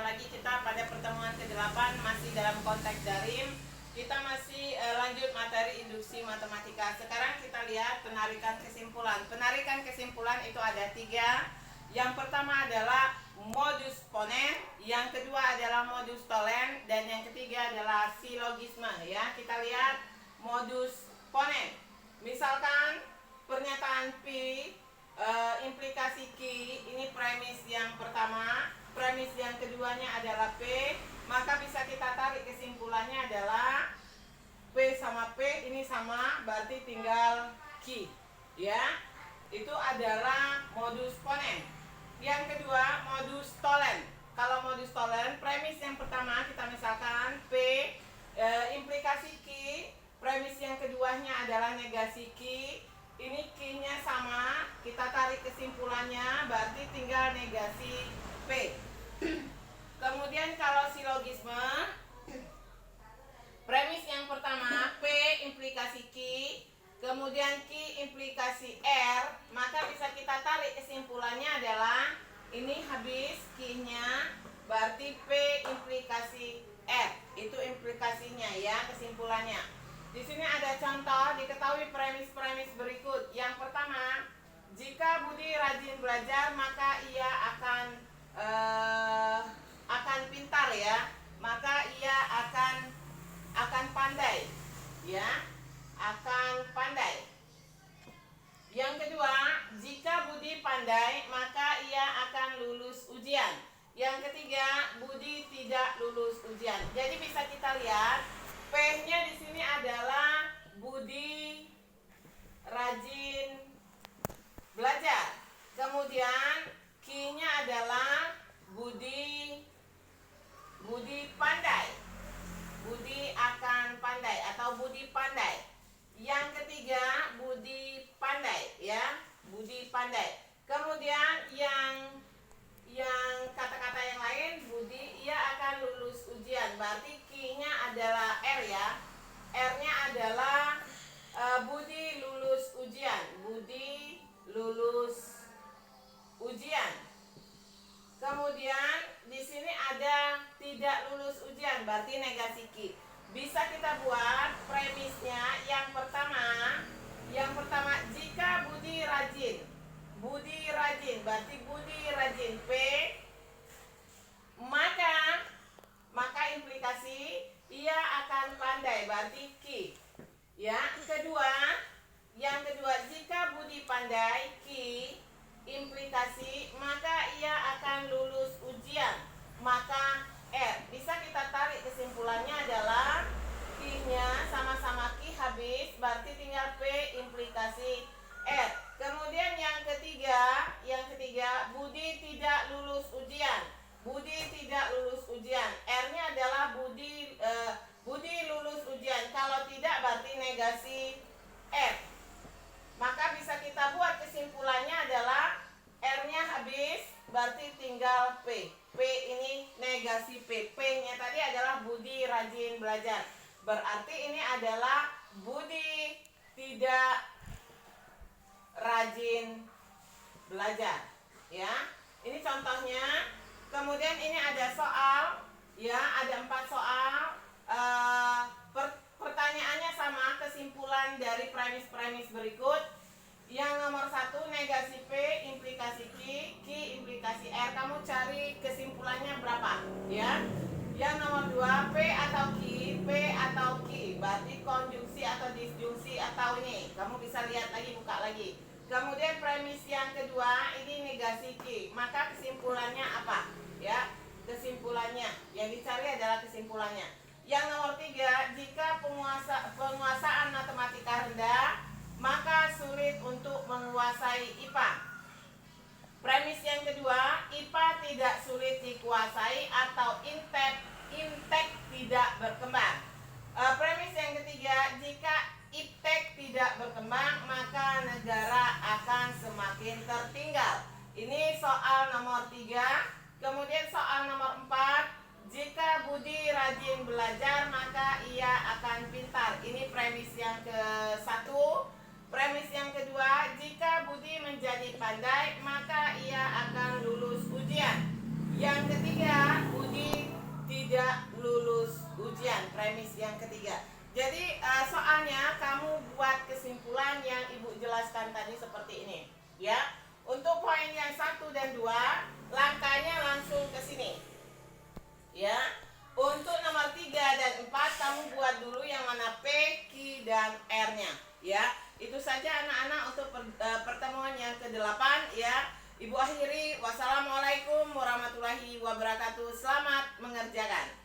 lagi kita pada pertemuan ke-8 masih dalam konteks daring. Kita masih lanjut materi induksi matematika. Sekarang kita lihat penarikan kesimpulan. Penarikan kesimpulan itu ada 3. Yang pertama adalah modus ponens, yang kedua adalah modus tollens, dan yang ketiga adalah silogisme. Ya, kita lihat modus ponens. Misalkan pernyataan P implikasi Q, ini premis yang pertama, premis yang keduanya adalah P, maka bisa kita tarik kesimpulannya adalah P sama P ini sama, berarti tinggal Q. Ya, itu adalah modus ponens. Yang kedua modus tollens. Kalau modus tollens, premis yang pertama kita misalkan P implikasi Q, premis yang keduanya adalah negasi Q. Ini Q-nya sama, kita tarik kesimpulannya, berarti tinggal negasi P. Kemudian kalau silogisme, premis yang pertama P implikasi Q, kemudian Q implikasi R, maka bisa kita tarik kesimpulannya adalah ini habis Q-nya, berarti P implikasi R. Itu implikasinya ya, kesimpulannya. Di sini ada contoh, diketahui premis-premis berikut. Yang pertama, jika Budi rajin belajar maka ia akan pintar ya, maka ia akan pandai ya, akan pandai. Yang kedua, jika Budi pandai maka ia akan lulus ujian. Yang ketiga, Budi tidak lulus ujian. Jadi bisa kita lihat P-nya di sini adalah Budi rajin belajar. Kemudian Q-nya adalah Budi pandai. Budi akan pandai atau Budi pandai. Yang ketiga Budi pandai ya, Budi pandai. Kemudian yang kata-kata yang lain, Budi ia akan lulus ujian, berarti Q-nya adalah R ya. R-nya adalah Budi lulus ujian. Budi lulus ujian. Kemudian di sini ada tidak lulus ujian, berarti negasi Q. Bisa kita buat premisnya yang pertama jika Budi rajin. Budi rajin, berarti Budi rajin P, maka implikasi ia akan pandai, berarti Q. Ya, yang kedua jika Budi pandai Q implikasi maka ia akan lulus ujian, maka R. Bisa kita tarik kesimpulannya adalah Q-nya sama-sama Q habis, berarti tinggal P implikasi R. Kemudian yang ketiga Budi tidak lulus ujian. Budi tidak lulus ujian. R-nya adalah Budi lulus ujian. Kalau tidak berarti negasi R. Maka bisa kita buat kesimpulannya adalah R-nya habis, berarti tinggal P. P ini negasi P. P-nya tadi adalah Budi rajin belajar. Berarti ini adalah Budi tidak rajin belajar ya. Ini contohnya. Kemudian ini ada soal ya, ada 4 soal. Pertanyaannya sama, kesimpulan dari premis-premis berikut. Yang nomor 1 negasi P implikasi Q, Q implikasi R. Kamu cari kesimpulannya berapa ya. Yang nomor 2 P atau Q, P atau Q, berarti konjungsi atau disjungsi atau ini. Kamu bisa lihat lagi, buka lagi. Kemudian premis yang kedua ini negasi Q, maka kesimpulannya apa ya, kesimpulannya yang dicari adalah kesimpulannya. Yang nomor 3, jika penguasaan matematika rendah maka sulit untuk menguasai IPA. Premis yang kedua, IPA tidak sulit dikuasai atau intek tidak berkembang. Premis yang ketiga, jika iptek tidak berkembang maka negara akan semakin tertinggal. Ini soal nomor 3. Kemudian soal nomor 4, jika Budi rajin belajar maka ia akan pintar. Ini premis yang ke-1. Premis yang kedua, jika Budi menjadi pandai maka ia akan lulus ujian. Yang ketiga, Budi tadi seperti ini, ya. Untuk poin yang 1 dan 2, langkahnya langsung ke sini, ya. Untuk nomor 3 dan 4 kamu buat dulu yang mana P, Q, dan R-nya, ya. Itu saja anak-anak untuk pertemuan yang ke-8, ya. Ibu akhiri, wassalamualaikum warahmatullahi wabarakatuh. Selamat mengerjakan.